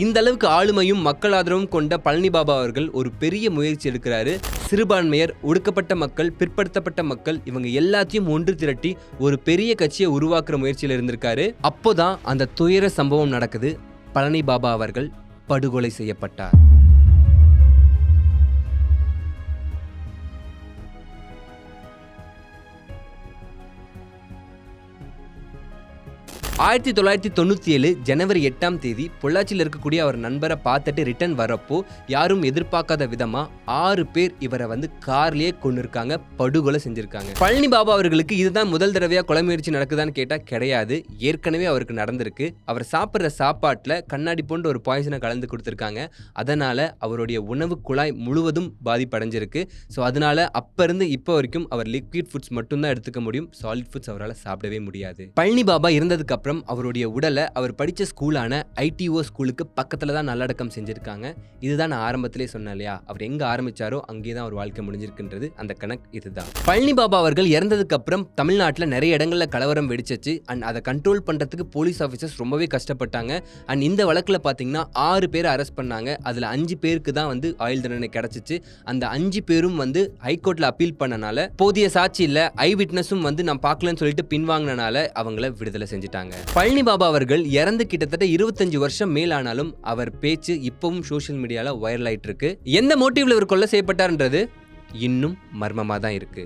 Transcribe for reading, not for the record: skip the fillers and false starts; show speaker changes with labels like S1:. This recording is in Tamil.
S1: இந்த அளவுக்கு ஆளுமையும் மக்கள் ஆதரவும் கொண்ட பழனி பாபா அவர்கள் ஒரு பெரிய முயற்சி எடுக்கிறாரு. சிறுபான்மையர், ஒடுக்கப்பட்ட மக்கள், பிற்படுத்தப்பட்ட மக்கள் இவங்க எல்லாத்தையும் ஒன்று திரட்டி ஒரு பெரிய கட்சியை உருவாக்குற முயற்சியில் இருந்திருக்காரு. அப்போதான் அந்த துயர சம்பவம் நடக்குது. பழனி பாபா அவர்கள் படுகொலை செய்யப்பட்டார். 1997 ஜனவரி 8ஆம் தேதி பொள்ளாச்சியில் இருக்கக்கூடிய அவர் நண்பரை பார்த்துட்டு ரிட்டர்ன் வரப்போ யாரும் எதிர்பார்க்காத விதமா 6 பேர் இவரை கார்லயே கொண்டிருக்காங்க, படுகொலை செஞ்சிருக்காங்க. பழனி பாபா அவர்களுக்கு இதுதான் முதல் தடவையா கொலை முயற்சி நடக்குதான்னு கேட்டா கிடையாது. ஏற்கனவே அவருக்கு நடந்திருக்கு. அவர் சாப்பிட்ற சாப்பாட்டுல கண்ணாடி போன்ற ஒரு பாய்சனை கலந்து கொடுத்திருக்காங்க. அதனால அவருடைய உணவு குழாய் முழுவதும் பாதிப்படைஞ்சிருக்கு. ஸோ அதனால அப்ப இருந்து இப்போ வரைக்கும் அவர் லிக்விட் ஃபுட்ஸ் மட்டும்தான் எடுத்துக்க முடியும். சாலிட் ஃபுட்ஸ் அவரால் சாப்பிடவே முடியாது. பழனி பாபா இருந்ததுக்கு அப்புறம் அவருடைய உடலை அவர் படித்த ஸ்கூலான ஐடிஓ ஸ்கூலுக்கு பக்கத்துல தான் நல்லடக்கம் செஞ்சிருக்காங்க. இதுதான் நான் ஆரம்பத்திலே சொன்னேன் இல்லையா, அவர் எங்க ஆரம்பிச்சாரோ அங்கே தான் அவர் வாழ்க்கை முடிஞ்சிருக்குன்றது. அந்த கணக்கு இதுதான். பழனி பாபா அவர்கள் இறந்ததுக்கு அப்புறம் தமிழ்நாட்டில் நிறைய இடங்கள்ல கலவரம் வெடிச்சிச்சு. அண்ட் அதை கண்ட்ரோல் பண்றதுக்கு போலீஸ் ஆஃபீஸர்ஸ் ரொம்பவே கஷ்டப்பட்டாங்க. அண்ட் இந்த வழக்கில் பார்த்தீங்கன்னா 6 பேரை அரெஸ்ட் பண்ணாங்க. அதில் 5 பேருக்கு தான் ஆயுள் தண்டனை கிடைச்சிச்சு. அந்த 5 பேரும் ஹைகோர்ட்ல அப்பீல் பண்ணனால போதிய சாட்சி இல்ல, ஐ விட்னஸும் நான் பார்க்கலன்னு சொல்லிட்டு பின்வாங்கினால அவங்கள விடுதலை செஞ்சுட்டாங்க. பழனி பாபா அவர்கள் இறந்து கிட்டத்தட்ட 25 வருஷம் மேலானாலும் அவர் பேச்சு இப்பவும் சோஷியல் மீடியால வைரல் ஆயிட்டு இருக்கு. எந்த மோட்டிவ்ல இவர் கொலை செய்யப்பட்டார்ன்றது இன்னும் மர்மமா தான் இருக்கு.